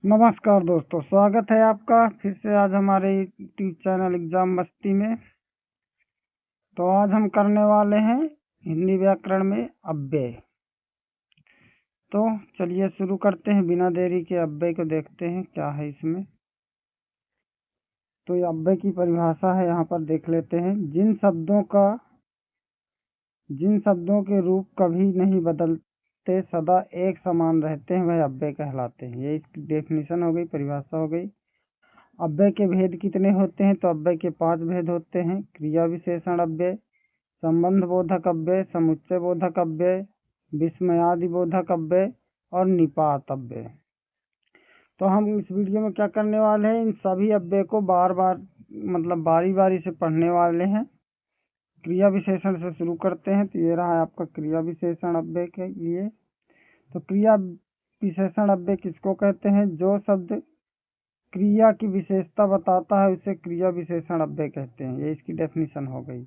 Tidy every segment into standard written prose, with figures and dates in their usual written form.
नमस्कार दोस्तों, स्वागत है आपका फिर से आज हमारे यूट्यूब चैनल एग्जाम मस्ती में। तो आज हम करने वाले हैं हिंदी व्याकरण में अव्यय। तो चलिए शुरू करते हैं बिना देरी के। अव्यय को देखते हैं क्या है इसमें। तो ये अव्यय की परिभाषा है, यहाँ पर देख लेते हैं। जिन शब्दों के रूप कभी नहीं बदलते, सदा एक समान रहते हैं, वह अव्यय कहलाते हैं। ये इसकी डेफिनेशन हो गई, परिभाषा हो गई। अव्यय के भेद कितने होते हैं? तो अव्यय के 5 भेद होते हैं। क्रिया विशेषण अव्यय, संबंध बोधक अव्यय, समुच्चय बोधक अव्यय, विस्मयादि बोधक अव्यय और निपात अव्यय। तो हम इस वीडियो में क्या करने वाले हैं, इन सभी अव्यय को बारी बारी से पढ़ने वाले हैं। क्रिया विशेषण से शुरू करते हैं। तो ये रहा आपका क्रिया विशेषण अव्यय के लिए। तो क्रिया विशेषण अव्यय किसको कहते हैं? जो शब्द क्रिया की विशेषता बताता है उसे क्रिया विशेषण अव्यय कहते हैं। ये इसकी डेफिनेशन हो गई।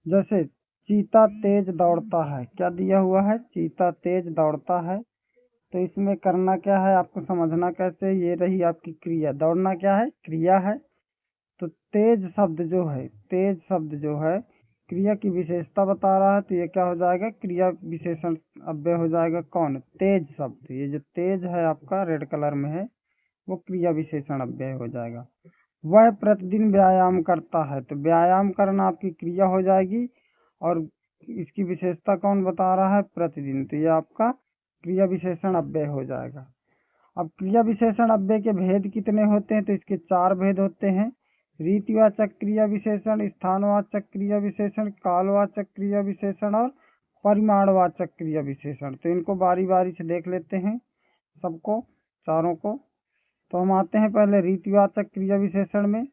जैसे चीता तेज दौड़ता है, क्या दिया हुआ है? चीता तेज दौड़ता है। तो इसमें करना क्या है, आपको समझना कैसे। ये रही आपकी क्रिया, दौड़ना क्या है? क्रिया है। तो तेज शब्द जो है क्रिया की विशेषता बता रहा है, तो ये क्या हो जाएगा? क्रिया विशेषण अव्यय हो जाएगा। कौन? तेज शब्द। ये जो तेज है आपका रेड कलर में है, वो क्रिया विशेषण अव्यय हो जाएगा। वह प्रतिदिन व्यायाम करता है, तो व्यायाम करना आपकी क्रिया हो जाएगी और इसकी विशेषता कौन बता रहा है? प्रतिदिन। तो ये आपका क्रिया विशेषण अव्यय हो जाएगा। अब क्रिया विशेषण अव्यय के भेद कितने होते हैं? तो इसके 4 भेद होते हैं। रीतिवाचक क्रिया विशेषण, स्थानवाचक क्रिया विशेषण, कालवाचक क्रिया विशेषण और परिमाणवाचक क्रिया विशेषण। तो इनको बारी बारी से देख लेते हैं सबको, चारों को। तो हम आते हैं पहले रीतिवाचक क्रिया विशेषण में।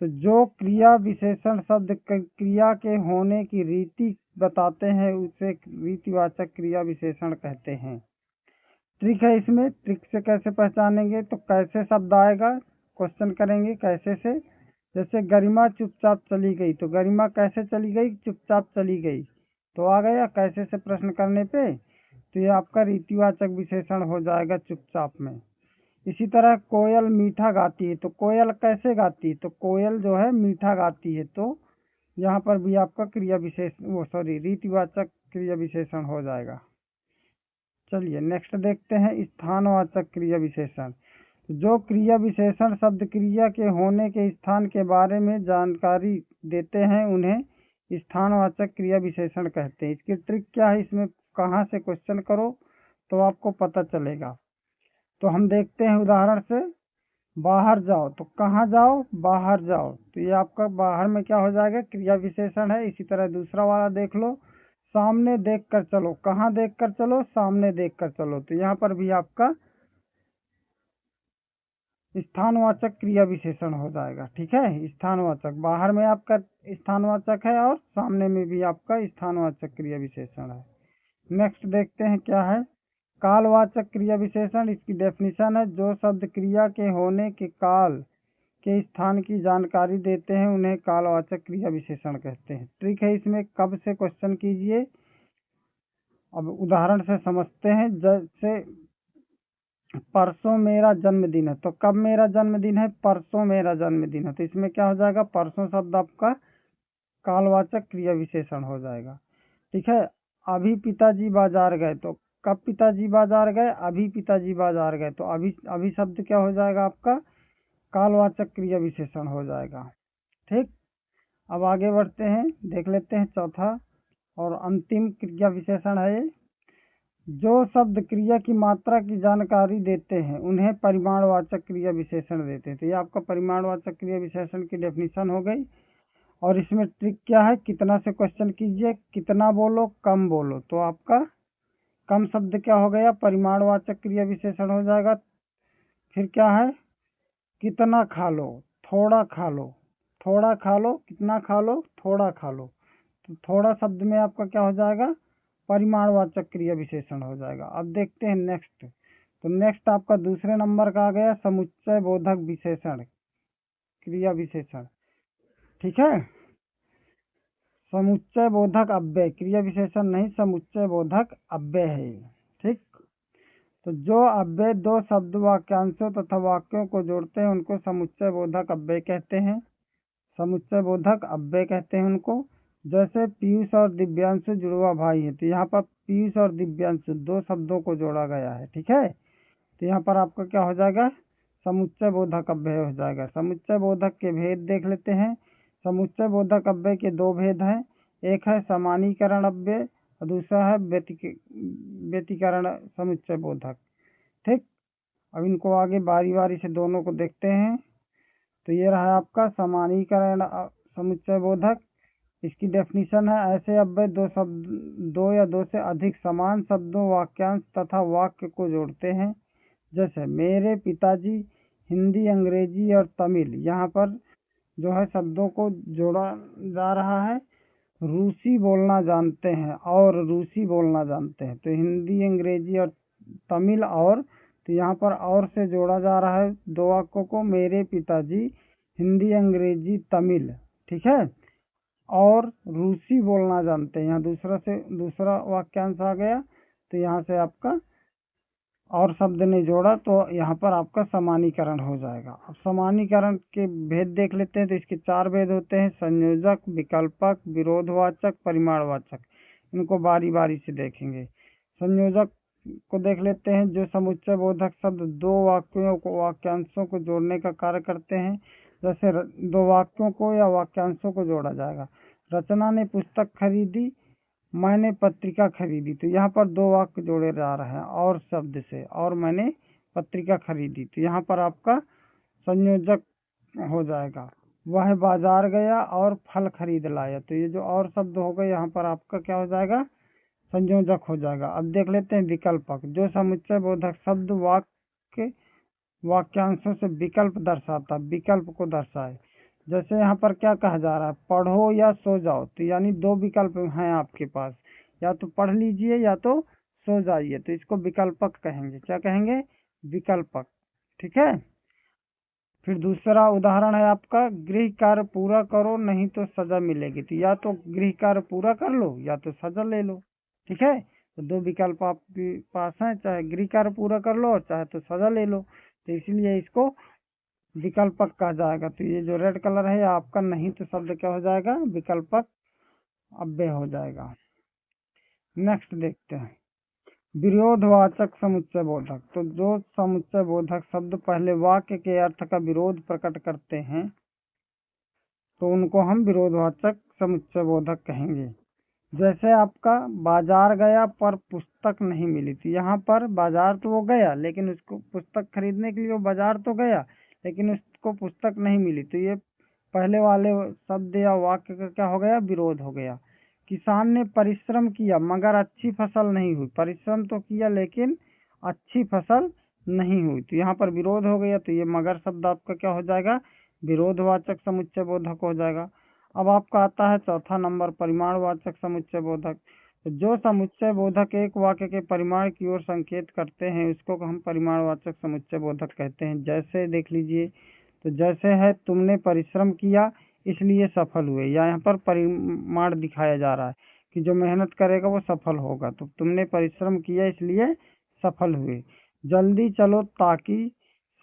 तो जो क्रिया विशेषण शब्द क्रिया के होने की रीति बताते हैं उसे रीतिवाचक क्रिया विशेषण कहते हैं। ट्रिक है इसमें, ट्रिक से कैसे पहचानेंगे? तो कैसे शब्द आएगा, क्वेश्चन करेंगे कैसे से। जैसे गरिमा चुपचाप चली गई, तो गरिमा कैसे चली गई? चुपचाप चली गई। तो आ गया कैसे से प्रश्न करने पे। तो ये आपका रीतिवाचक विशेषण हो जाएगा चुपचाप में। इसी तरह कोयल मीठा गाती है, तो कोयल कैसे गाती है? तो कोयल जो है मीठा गाती है। तो यहाँ पर भी आपका रीतिवाचक क्रिया विशेषण हो जाएगा। चलिए नेक्स्ट देखते हैं, स्थानवाचक क्रिया विशेषण। जो क्रिया विशेषण शब्द क्रिया के होने के स्थान के बारे में जानकारी देते हैं उन्हें स्थानवाचक क्रिया विशेषण कहते हैं। इसकी ट्रिक क्या है, इसमें कहाँ से क्वेश्चन करो तो आपको पता चलेगा। तो हम देखते हैं उदाहरण से। बाहर जाओ, तो कहाँ जाओ? बाहर जाओ। तो ये आपका बाहर में क्या हो जाएगा? क्रिया विशेषण है। इसी तरह दूसरा वाला देख लो, सामने देख कर चलो। कहाँ देख कर चलो? सामने देख कर चलो। तो यहाँ पर भी आपका स्थानवाचक क्रिया विशेषण हो जाएगा। ठीक है, स्थानवाचक बाहर में आपका स्थानवाचक है और सामने में भी आपका स्थानवाचक क्रिया विशेषण है। नेक्स्ट देखते हैं क्या है, कालवाचक क्रिया विशेषण। इसकी डेफिनेशन है, जो शब्द क्रिया के होने के काल के स्थान की जानकारी देते हैं उन्हें कालवाचक क्रिया विशेषण कहते हैं। ट्रिक है इसमें, कब से क्वेश्चन कीजिए। अब उदाहरण से समझते हैं। जैसे परसों मेरा जन्मदिन है, तो कब मेरा जन्मदिन है? परसों मेरा जन्मदिन है। तो इसमें क्या हो जाएगा? परसों शब्द आपका कालवाचक क्रिया विशेषण हो जाएगा। ठीक है। अभी पिताजी बाजार गए, तो कब पिताजी बाजार गए? अभी पिताजी बाजार गए। तो अभी शब्द क्या हो जाएगा आपका? कालवाचक क्रिया विशेषण हो जाएगा। ठीक। अब आगे बढ़ते हैं, देख लेते हैं चौथा और अंतिम क्रिया विशेषण है। जो शब्द क्रिया की मात्रा की जानकारी देते हैं उन्हें परिमाणवाचक क्रिया विशेषण देते हैं। तो ये आपका परिमाणवाचक क्रिया विशेषण की डेफिनेशन हो गई। और इसमें ट्रिक क्या है, कितना से क्वेश्चन कीजिए, कितना बोलो कम बोलो। तो आपका कम शब्द क्या हो गया? परिमाणवाचक क्रिया विशेषण हो जाएगा। फिर क्या है, कितना खा लो, थोड़ा खा लो। थोड़ा खा लो, कितना खा लो? थोड़ा खा लो। तो थोड़ा शब्द में आपका क्या हो जाएगा? परिमाणवाचक क्रिया विशेषण हो जाएगा। अब देखते हैं नेक्स्ट। तो नेक्स्ट आपका दूसरे नंबर का आ गया समुच्चय बोधक विशेषण क्रिया विशेषण। ठीक है, समुच्चय बोधक अव्यय, क्रिया विशेषण नहीं, समुच्चय बोधक अव्यय है। ठीक। तो जो अव्यय दो शब्द वाक्यांशों तथा वाक्यों को जोड़ते हैं उनको समुच्चय बोधक अव्यय कहते हैं। समुच्चय बोधक अव्यय कहते हैं उनको। जैसे पीयूष और दिव्यांशु जुड़वा भाई है, तो यहाँ पर पीयूष और दिव्यांशु दो शब्दों को जोड़ा गया है, ठीक है। तो यहाँ पर आपका क्या हो जाएगा, समुच्चय बोधक अव्यय हो जाएगा। समुच्चय बोधक के भेद देख लेते हैं। समुच्चय बोधक अव्यय के दो भेद हैं, एक है समानीकरण अव्यय और दूसरा है व्यतिकरण समुच्चय बोधक, ठीक। अब इनको आगे बारी बारी से दोनों को देखते हैं। तो ये रहा आपका समानीकरण समुच्चय बोधक। इसकी डेफिनेशन है, ऐसे अव्यय दो या दो से अधिक समान शब्दों, वाक्यांश तथा वाक्य को जोड़ते हैं। जैसे मेरे पिताजी हिंदी, अंग्रेजी और तमिल, यहाँ पर जो है शब्दों को जोड़ा जा रहा है। रूसी बोलना जानते हैं और रूसी बोलना जानते हैं, तो हिंदी, अंग्रेजी और तमिल, और तो यहाँ पर और से जोड़ा जा रहा है दो वाक्यों को, मेरे पिताजी हिंदी, अंग्रेजी, तमिल, ठीक है, और रूसी बोलना जानते हैं। यहाँ दूसरा वाक्यांश आ गया, तो यहाँ से आपका और शब्द ने जोड़ा, तो यहाँ पर आपका समानीकरण हो जाएगा। अब समानीकरण के भेद देख लेते हैं। तो इसके चार भेद होते हैं, संयोजक, विकल्पक, विरोधवाचक, परिमाणवाचक। इनको बारी बारी से देखेंगे। संयोजक को देख लेते हैं। जो समुच्चय बोधक शब्द दो वाक्यों को, वाक्यांशों को जोड़ने का कार्य करते हैं। जैसे दो वाक्यों को या वाक्यांशों को जोड़ा जाएगा। रचना ने पुस्तक खरीदी, मैंने पत्रिका खरीदी, तो यहाँ पर दो वाक्य जोड़े जा रहे हैं और शब्द से, और मैंने पत्रिका खरीदी, तो यहाँ पर आपका संयोजक हो जाएगा। वह बाजार गया और फल खरीद लाया, तो ये जो और शब्द हो गए यहाँ पर आपका क्या हो जाएगा, संयोजक हो जाएगा। अब देख लेते हैं विकल्पक। जो समुच्चय बोधक शब्द वाक्यांशों से विकल्प दर्शाता, विकल्प को दर्शाए। जैसे यहाँ पर क्या कहा जा रहा है, पढ़ो या सो जाओ, तो यानी दो विकल्प हैं आपके पास, या तो पढ़ लीजिए या तो सो जाइए, तो इसको विकल्पक कहेंगे। क्या कहेंगे, विकल्पक, ठीक है। फिर दूसरा उदाहरण है आपका, गृह कार्य पूरा करो नहीं तो सजा मिलेगी, तो या तो गृह कार्य पूरा कर लो या तो सजा ले लो, ठीक है। तो दो विकल्प आपके पास हैं, चाहे गृह कार्य पूरा कर लो और चाहे तो सजा ले लो, तो इसलिए इसको विकल्पक कहा जाएगा। तो ये जो रेड कलर है आपका नहीं तो शब्द क्या हो जाएगा, विकल्पक अव्यय हो जाएगा। नेक्स्ट देखते हैं, विरोधवाचक समुच्चय बोधक। तो जो समुच्चय बोधक शब्द पहले वाक्य के अर्थ का विरोध प्रकट करते हैं, तो उनको हम विरोधवाचक समुच्चय बोधक कहेंगे। जैसे आपका बाजार गया पर पुस्तक नहीं मिली, थी यहाँ पर बाजार तो वो गया, लेकिन उसको पुस्तक खरीदने के लिए वो बाजार तो गया, लेकिन उसको पुस्तक नहीं मिली, तो ये पहले वाले शब्द या वाक्य का क्या हो गया, विरोध हो गया। किसान ने परिश्रम किया मगर अच्छी फसल नहीं हुई, परिश्रम तो किया लेकिन अच्छी फसल नहीं हुई, तो यहाँ पर विरोध हो गया, तो ये मगर शब्द आपका क्या हो जाएगा, विरोधवाचक समुच्चय बोधक हो जाएगा। अब आपका आता है चौथा नंबर, परिमाणवाचक समुच्चय बोधक। तो जो समुच्चय बोधक एक वाक्य के परिमाण की ओर संकेत करते हैं उसको हम परिमाणवाचक समुच्चय बोधक कहते हैं। जैसे देख लीजिए, तो जैसे है, तुमने परिश्रम किया इसलिए सफल हुए, या यहाँ पर परिमाण दिखाया जा रहा है कि जो मेहनत करेगा वो सफल होगा, तो तुमने परिश्रम किया इसलिए सफल हुए। जल्दी चलो ताकि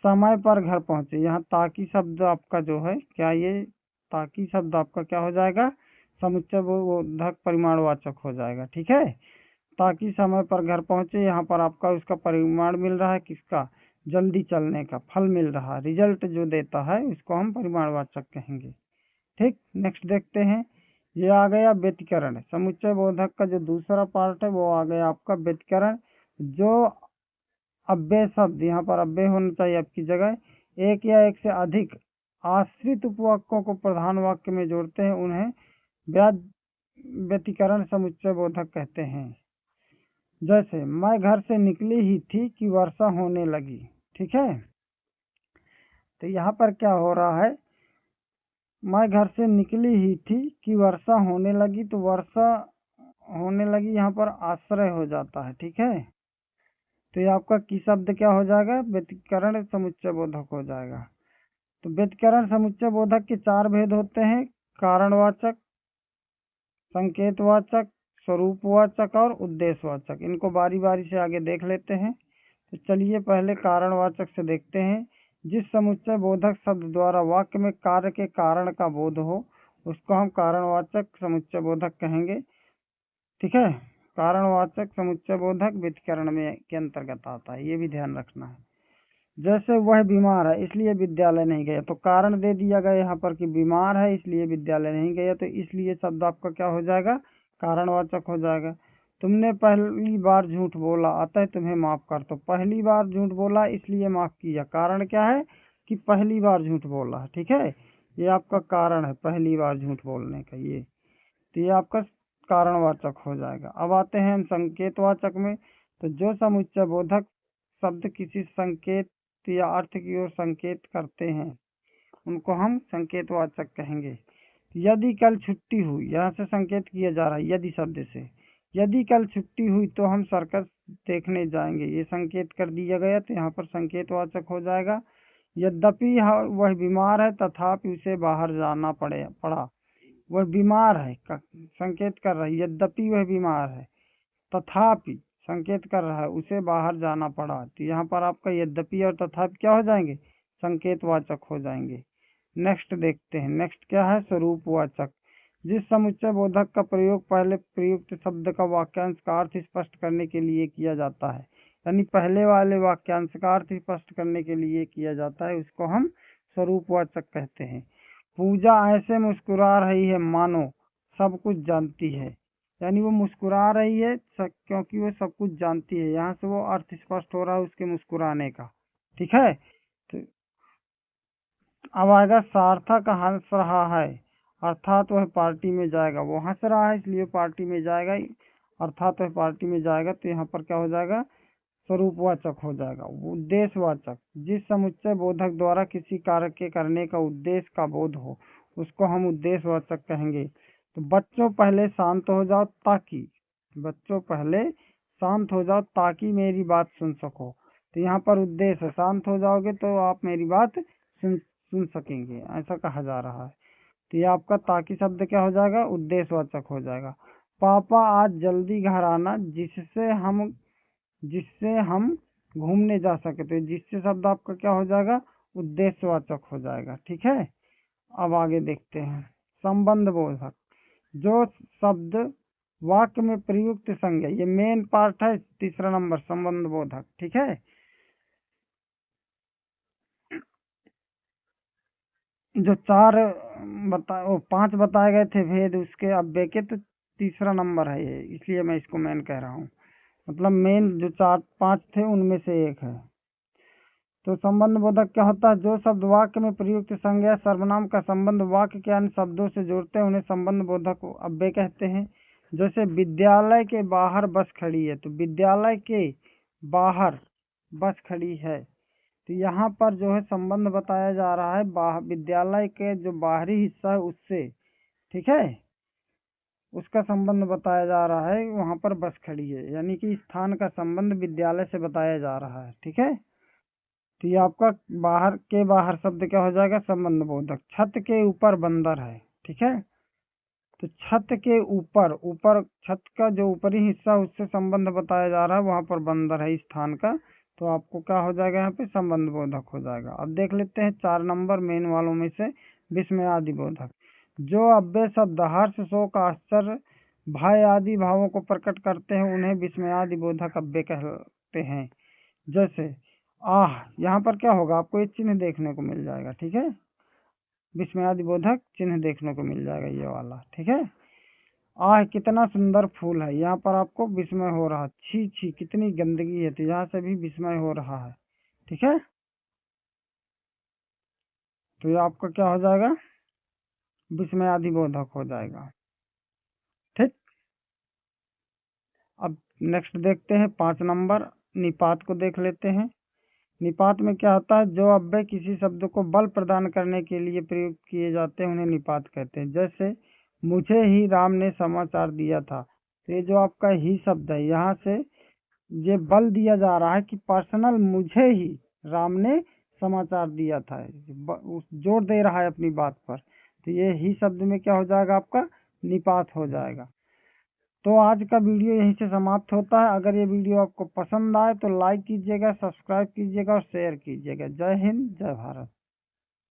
समय पर घर पहुंचे, यहाँ ताकि शब्द आपका जो है क्या, ये ताकि शब्द आपका क्या हो जाएगा, समुच्चय बोधक परिमाणवाचक हो जाएगा, ठीक है। ताकि समय पर घर पहुंचे, यहाँ पर आपका उसका परिमाण मिल रहा है, किसका, जल्दी चलने का, फल मिल रहा है, रिजल्ट जो देता है उसको हम परिमाणवाचक कहेंगे, ठीक। नेक्स्ट देखते हैं, ये आ गया व्यतिकरण। समुच्चय बोधक का जो दूसरा पार्ट है वो आ गया आपका व्यतिकरण। जो अव्यय शब्द, यहाँ पर अव्यय होना चाहिए आपकी जगह, एक या एक से अधिक आश्रित उपवाक्यों को प्रधान वाक्य में जोड़ते हैं उन्हें व्यतिकरण समुच्चय बोधक कहते हैं। जैसे मैं घर से निकली ही थी कि वर्षा होने लगी, ठीक है। तो यहाँ पर क्या हो रहा है, मैं घर से निकली ही थी कि वर्षा होने लगी, तो वर्षा होने लगी यहाँ पर आश्रय हो जाता है, ठीक है। तो ये आपका की शब्द क्या हो जाएगा, व्यतिकरण समुच्चय बोधक हो जाएगा। तो व्यतिकरण समुच्चय बोधक के चार भेद होते हैं, कारणवाचक, संकेतवाचक, स्वरूपवाचक और उद्देश्यवाचक। इनको बारी बारी से आगे देख लेते हैं। तो चलिए पहले कारणवाचक से देखते हैं। जिस समुच्चय बोधक शब्द द्वारा वाक्य में कार्य के कारण का बोध हो उसको हम कारणवाचक समुच्चय बोधक कहेंगे। ठीक है, कारणवाचक समुच्चय बोधक व्युत्करण में के अंतर्गत आता है, ये भी ध्यान रखना है। जैसे वह बीमार है इसलिए विद्यालय नहीं गया, तो कारण दे दिया गया यहाँ पर कि बीमार है इसलिए विद्यालय नहीं गया, तो इसलिए शब्द आपका क्या हो जाएगा, कारणवाचक हो जाएगा। तुमने पहली बार झूठ बोला अतः तुम्हें माफ कर, तो पहली बार झूठ बोला इसलिए माफ किया, कारण क्या है कि पहली बार झूठ बोला। ठीक है, ये आपका कारण है पहली बार झूठ बोलने का, ये तो ये आपका कारणवाचक हो जाएगा। अब आते हैं हम संकेतवाचक में। तो जो समुच्चय बोधक शब्द किसी संकेत या अर्थ की ओर संकेत करते हैं उनको हम संकेतवाचक कहेंगे। यदि कल छुट्टी हुई, यहाँ से संकेत किया जा रहा है यदि शब्द से, यदि कल छुट्टी हुई तो हम सर्कस देखने जाएंगे, ये संकेत कर दिया गया तो यहाँ पर संकेतवाचक हो जाएगा। यद्यपि वह बीमार है तथापि उसे बाहर जाना पड़ा, वह बीमार है संकेत कर रहा है, यद्यपि वह बीमार है तथापि संकेत कर रहा है उसे बाहर जाना पड़ा, तो यहाँ पर आपका यद्यपि और तथापि क्या हो जाएंगे, संकेतवाचक हो जाएंगे। नेक्स्ट देखते हैं, नेक्स्ट क्या है, स्वरूपवाचक। जिस समुच्चय बोधक का प्रयोग पहले प्रयुक्त शब्द का वाक्यांश का अर्थ स्पष्ट करने के लिए किया जाता है, यानी पहले वाले वाक्यांश का अर्थ स्पष्ट करने के लिए किया जाता है, उसको हम स्वरूपवाचक कहते हैं। पूजा ऐसे मुस्कुरा रही है मानो सब कुछ जानती है, यानी वो मुस्कुरा रही है क्योंकि वो सब कुछ जानती है, यहाँ से वो अर्थ स्पष्ट हो रहा है उसके मुस्कुराने का। ठीक है, तो अब आएगा सार्थक हंस रहा है, अर्थात वह पार्टी में जाएगा, वो हंस रहा है इसलिए पार्टी में जाएगा, अर्थात वह पार्टी में जाएगा, तो यहाँ पर क्या हो जाएगा, स्वरूपवाचक हो जाएगा। उद्देश्यवाचक। जिस समुच्चय बोधक द्वारा किसी कार्य के करने का उद्देश्य का बोध हो उसको हम उद्देश्यवाचक कहेंगे। तो बच्चों पहले शांत हो जाओ ताकि, बच्चों पहले शांत हो जाओ ताकि मेरी बात सुन सको, तो यहाँ पर उद्देश्य, शांत हो जाओगे तो आप मेरी बात सुन सकेंगे, ऐसा कहा जा रहा है। तो ये आपका ताकि शब्द क्या हो जाएगा, उद्देश्यवाचक हो जाएगा। पापा आज जल्दी घर आना जिससे हम घूमने जा सके, तो जिससे शब्द आपका क्या हो जाएगा, उद्देश्यवाचक हो जाएगा। ठीक है, अब आगे देखते हैं संबंध बोधक। जो शब्द वाक्य में प्रयुक्त संज्ञा, ये मेन पार्ट है, तीसरा नंबर संबंध बोधक। ठीक है, जो पांच बताए गए थे भेद उसके अव्यय के, तो तीसरा नंबर है ये, इसलिए मैं इसको मेन कह रहा हूँ, मतलब मेन जो चार पांच थे उनमें से एक है। तो संबंध बोधक क्या होता है, जो शब्द वाक्य में प्रयुक्त संज्ञा सर्वनाम का संबंध वाक्य के अन्य शब्दों से जोड़ते हैं उन्हें संबंध बोधक अव्यय कहते हैं। जैसे विद्यालय के बाहर बस खड़ी है, तो विद्यालय के बाहर बस खड़ी है, तो यहाँ पर जो है संबंध बताया जा रहा है विद्यालय के जो बाहरी हिस्सा है उससे। ठीक है, उसका संबंध बताया जा रहा है, वहां पर बस खड़ी है, यानी कि स्थान का संबंध विद्यालय से बताया जा रहा है। ठीक है, तो ये आपका बाहर शब्द क्या हो जाएगा, संबंध बोधक। छत के ऊपर बंदर है। ठीक है, तो छत के ऊपर छत का जो ऊपरी हिस्सा उससे संबंध बताया जा रहा है, वहां पर बंदर है स्थान का, तो आपको क्या हो जाएगा, यहाँ पे संबंध बोधक हो जाएगा। अब देख लेते हैं 4 नंबर मेन वालों में से विस्मयादि बोधक। जो अव्यय शब्द हर्ष शोक आश्चर्य भय आदि भावों को प्रकट करते हैं उन्हें विस्मयादि बोधक अव्यय कहते हैं। जैसे आह, यहाँ पर क्या होगा, आपको एक चिन्ह देखने को मिल जाएगा। ठीक है, विस्मयादि बोधक चिन्ह देखने को मिल जाएगा ये वाला। ठीक है, आह कितना सुंदर फूल है, यहाँ पर आपको विस्मय हो रहा है, छी छी कितनी गंदगी है, तो यहाँ से भी विस्मय हो रहा है। ठीक है, तो ये आपका क्या हो जाएगा, विस्मयादि बोधक हो जाएगा। ठीक, अब नेक्स्ट देखते हैं 5 नंबर निपात को देख लेते हैं। निपात में क्या होता है, जो अव्यय किसी शब्द को बल प्रदान करने के लिए प्रयुक्त किए जाते हैं उन्हें निपात कहते हैं। जैसे मुझे ही राम ने समाचार दिया था, तो ये जो आपका ही शब्द है, यहाँ से ये बल दिया जा रहा है कि पर्सनल मुझे ही राम ने समाचार दिया था, जोर दे रहा है अपनी बात पर, तो ये ही शब्द में क्या हो जाएगा, आपका निपात हो जाएगा। तो आज का वीडियो यहीं से समाप्त होता है। अगर ये वीडियो आपको पसंद आए तो लाइक कीजिएगा, सब्सक्राइब कीजिएगा और शेयर कीजिएगा। जय हिंद, जय भारत।